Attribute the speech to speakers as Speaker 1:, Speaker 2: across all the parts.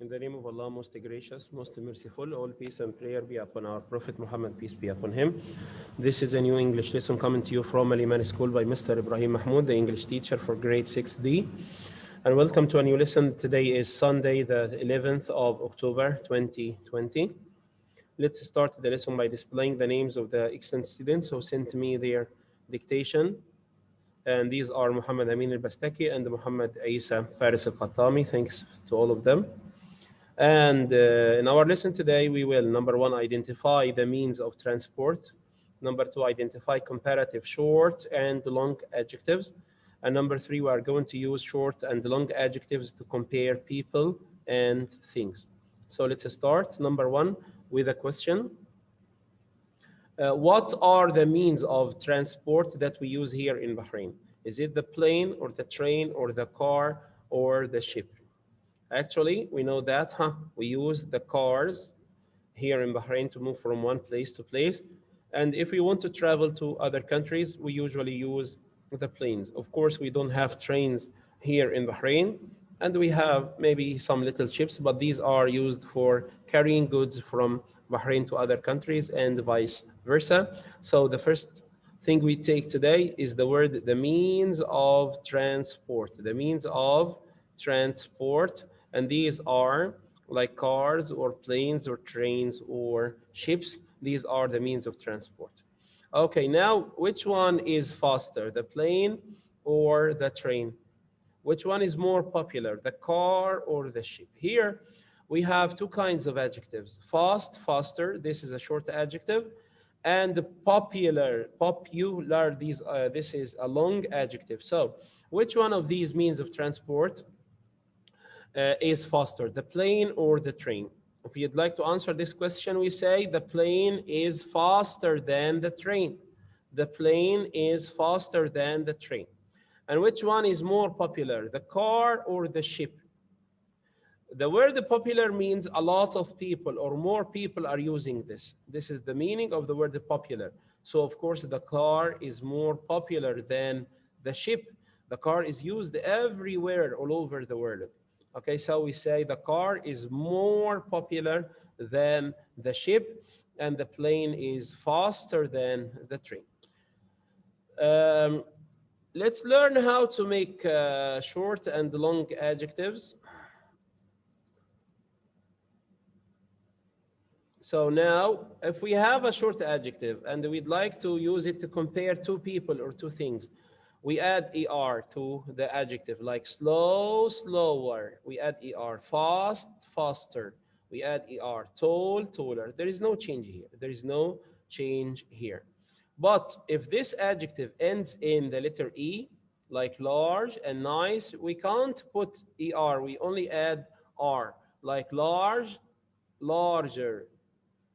Speaker 1: In the name of Allah, most gracious, most merciful, all peace and prayer be upon our Prophet Muhammad, peace be upon him. This is a new English lesson coming to you from Al Iman School by Mr. Ibrahim Mahmoud, the English teacher for grade 6D. And welcome to a new lesson. Today is Sunday, the 11th of October, 2020. Let's start the lesson by displaying the names of the excellent students who sent me their dictation. And these are Muhammad Amin al-Bastaki and Muhammad Isa Faris al-Khattami. Thanks to all of them. And in our lesson today, we will, number one, identify the means of transport. Number two, identify comparative short and long adjectives. And number three, we are going to use short and long adjectives to compare people and things. So let's start, number one, with a question. What are the means of transport that we use here in Bahrain? Is it the plane or the train or the car or the ship? Actually, we know that we use the cars here in Bahrain to move from one place to place. And if we want to travel to other countries, we usually use the planes. Of course, we don't have trains here in Bahrain, and we have maybe some little ships, but these are used for carrying goods from Bahrain to other countries and vice versa. So the first thing we take today is the word, the means of transport, the means of transport. And these are like cars or planes or trains or ships. These are the means of transport. Okay, now which one is faster, the plane or the train? Which one is more popular, the car or the ship? Here we have two kinds of adjectives. Fast, faster, this is a short adjective. And popular, this is a long adjective. So which one of these means of transport is faster, the plane or the train? If you'd like to answer this question, we say the plane is faster than the train. The plane is faster than the train. And which one is more popular, the car or the ship? The word popular means a lot of people or more people are using this. This is the meaning of the word popular. So of course the car is more popular than the ship. The car is used everywhere all over the world. Okay, so we say the car is more popular than the ship and the plane is faster than the train. Let's learn how to make short and long adjectives. So now, if we have a short adjective and we'd like to use it to compare two people or two things, we add ER to the adjective, like slow, slower. We add ER, fast, faster. We add ER, tall, taller. There is no change here. There is no change here. But if this adjective ends in the letter E, like large and nice, we can't put ER. We only add R, like large, larger.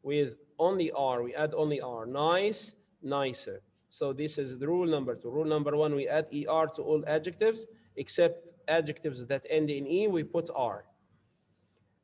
Speaker 1: With only R, we add only R. Nice, nicer. So this is the rule number two. Rule number one, we add ER to all adjectives, except adjectives that end in E, we put R.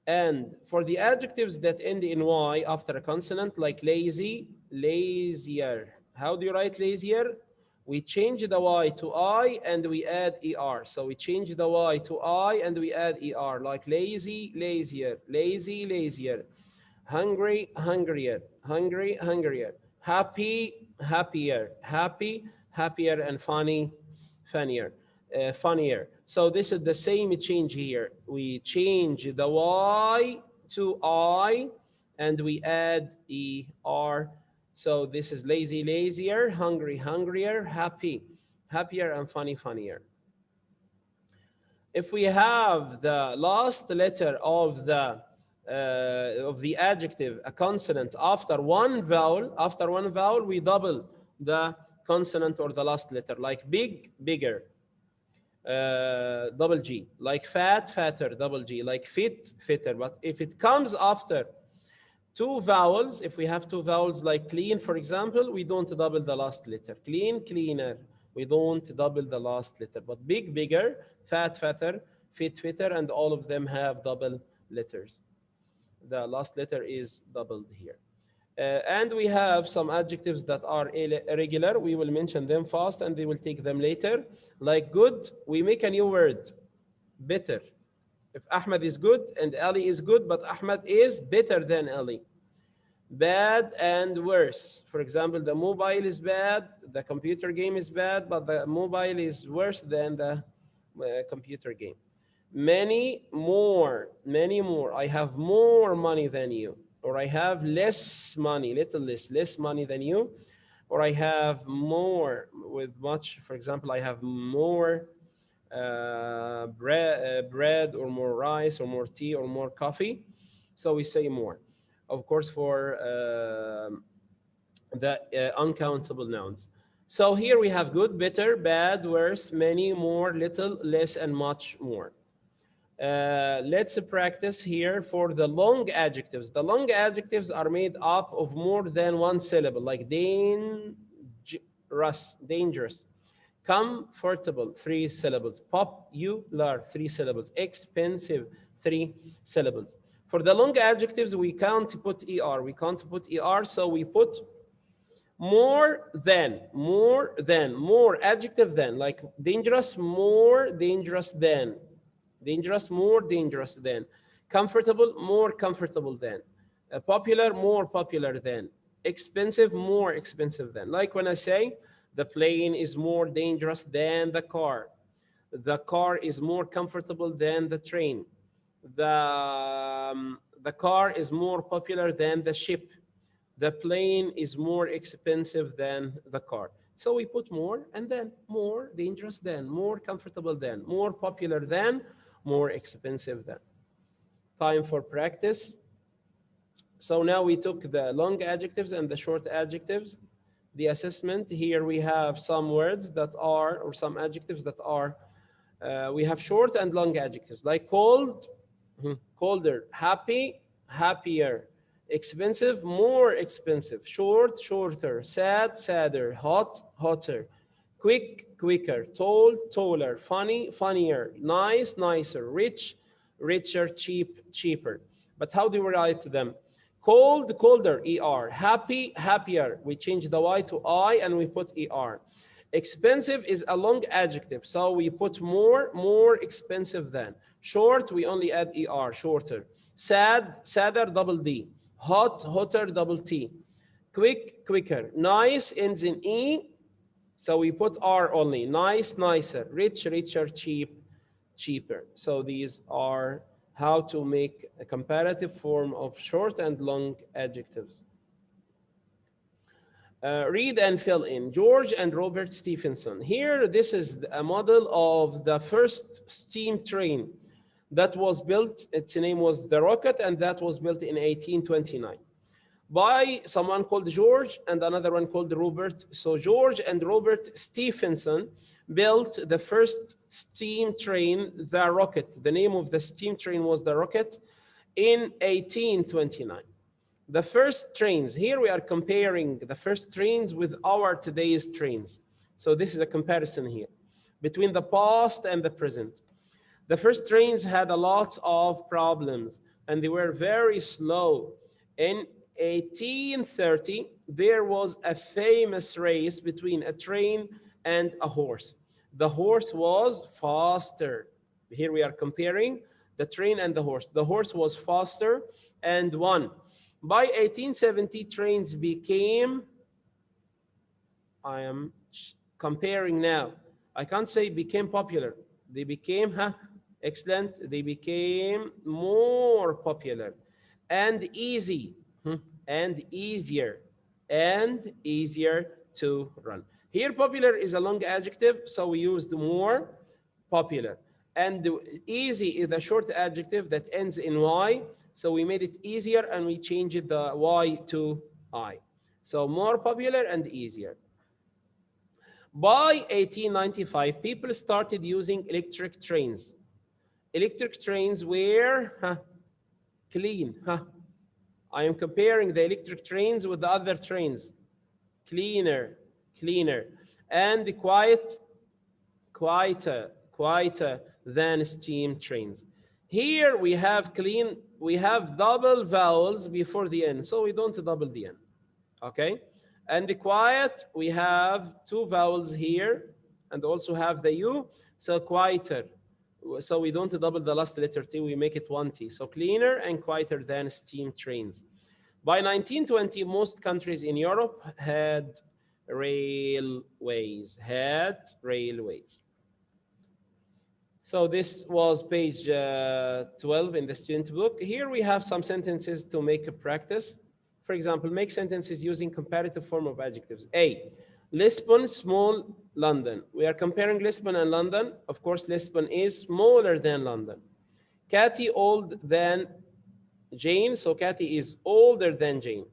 Speaker 1: And for the adjectives that end in Y after a consonant, like lazy, lazier. How do you write lazier? We change the Y to I and we add ER. So we change the Y to I and we add ER, like lazy, lazier, lazy, lazier. Hungry, hungrier, hungry, hungrier. Happy, happier, happy, happier, and funny, funnier, funnier. So this is the same change here. We change the Y to I and we add ER. So this is lazy, lazier, hungry, hungrier, happy, happier, and funny, funnier. If we have the last letter of the adjective, a consonant, after one vowel, we double the consonant or the last letter, like big, bigger, double G, like fat, fatter, double G, like fit, fitter. But if it comes after two vowels, if we have two vowels like clean, for example, we don't double the last letter. Clean, cleaner, we don't double the last letter. But big, bigger, fat, fatter, fit, fitter, and all of them have double letters. The last letter is doubled here. And we have some adjectives that are irregular. We will mention them fast and they will take them later. Like good, we make a new word, better. If Ahmed is good and Ali is good, but Ahmed is better than Ali. Bad and worse. For example, the mobile is bad, the computer game is bad, but the mobile is worse than the computer game. Many more. I have more money than you, or I have less money, little less money than you, or I have more with much. For example, I have more bread, or more rice, or more tea, or more coffee. So we say more. Of course, for the uncountable nouns. So here we have good, better, bad, worse, many, more, little, less, and much more. Let's practice here for the long adjectives. The long adjectives are made up of more than one syllable, like dangerous, comfortable, 3 syllables, popular, 3 syllables, expensive, 3 syllables. For the long adjectives, we can't put er. We can't put er, so we put more than, more adjective than, like dangerous, more dangerous than, dangerous, more dangerous than, comfortable, more comfortable than, popular, more popular than, expensive, more expensive than. Like when I say the plane is more dangerous than the car is more comfortable than the train, the car is more popular than the ship, the plane is more expensive than the car. So we put more and then more dangerous than, more comfortable than, more popular than, more expensive than. Time for practice. So now we took the long adjectives and the short adjectives. The assessment here, we have some words that are, or some adjectives that are, we have short and long adjectives, like cold, colder, happy, happier, expensive, more expensive, short, shorter, sad, sadder, hot, hotter, quick, quicker, tall, taller, funny, funnier, nice, nicer, rich, richer, cheap, cheaper. But how do we write them? Cold, colder, er. Happy, happier. We change the y to I and we put er. Expensive is a long adjective, so we put more, more expensive than. Short, we only add er, shorter. Sad, sadder, double D. Hot, hotter, double T. Quick, quicker. Nice ends in E, so we put R only. Nice, nicer. Rich, richer, cheap, cheaper. So these are how to make a comparative form of short and long adjectives. Read and fill in. George and Robert Stephenson. Here, this is a model of the first steam train that was built. Its name was the Rocket, and that was built in 1829 by someone called George and another one called Robert. So George and Robert Stephenson built the first steam train, the Rocket. The name of the steam train was the Rocket in 1829. The first trains, here we are comparing the first trains with our today's trains. So this is a comparison here between the past and the present. The first trains had a lot of problems and they were very slow. In 1830, there was a famous race between a train and a horse. The horse was faster. Here we are comparing the train and the horse. The horse was faster and won. By 1870, trains became, I am comparing now. I can't say became popular. They became, excellent. They became more popular and easy, and easier to run. Here, popular is a long adjective, so we used more, popular. And easy is a short adjective that ends in Y, so we made it easier and we changed the Y to I. So more popular and easier. By 1895, people started using electric trains. Electric trains were clean. I am comparing the electric trains with the other trains. Cleaner, and quieter than steam trains. Here we have clean, we have double vowels before the N, so we don't double the N, okay? And the quiet, we have 2 vowels here and also have the U, so quieter So we don't double the last letter T, we make it one T. So cleaner and quieter than steam trains. By 1920, most countries in Europe had railways. So this was page 12 in the student book. Here we have some sentences to make a practice. For example, make sentences using comparative form of adjectives. A, Lisbon, small, London. We are comparing Lisbon and London. Of course, Lisbon is smaller than London. Kathy, old than Jane. So Kathy is older than Jane.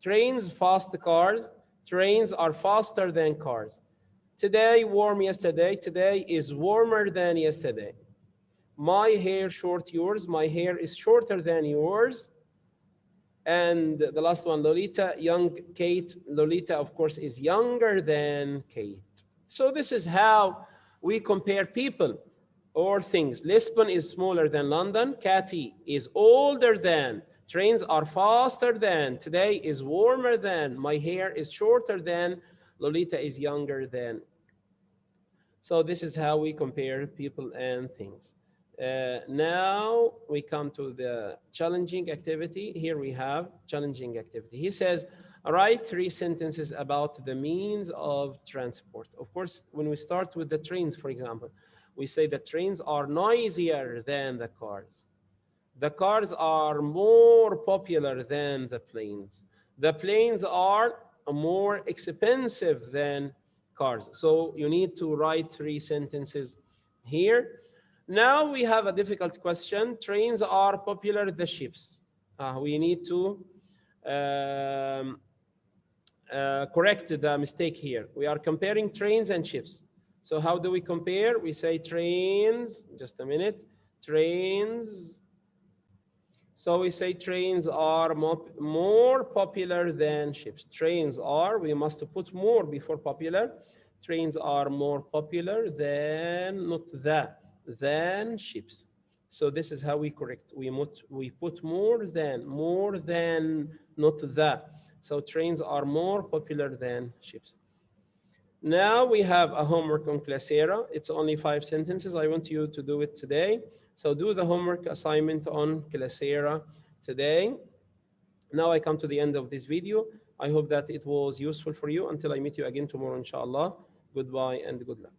Speaker 1: Trains, fast cars. Trains are faster than cars. Today, warm yesterday. Today is warmer than yesterday. My hair short, yours. My hair is shorter than yours. And the last one, Lolita, young Kate. Lolita, of course, is younger than Kate. So this is how we compare people or things. Lisbon is smaller than London. Katy is older than. Trains are faster than. Today is warmer than. My hair is shorter than. Lolita is younger than. So this is how we compare people and things. Now we come to the challenging activity. Here we have challenging activity. He says, write 3 sentences about the means of transport. Of course, when we start with the trains, for example, we say the trains are noisier than the cars. The cars are more popular than the planes. The planes are more expensive than cars. So you need to write 3 sentences here. Now we have a difficult question. Trains are popular, the ships. We need to correct the mistake here. We are comparing trains and ships. So how do we compare? We say trains, just a minute, trains. So we say trains are more popular than ships. Trains are, we must put more before popular. Trains are more popular than, not the, than ships. So this is how we correct. We put more than, not the. So trains are more popular than ships. Now we have a homework on Classera. It's only 5 sentences. I want you to do it today. So do the homework assignment on Classera today. Now I come to the end of this video. I hope that it was useful for you. Until I meet you again tomorrow, inshallah. Goodbye and good luck.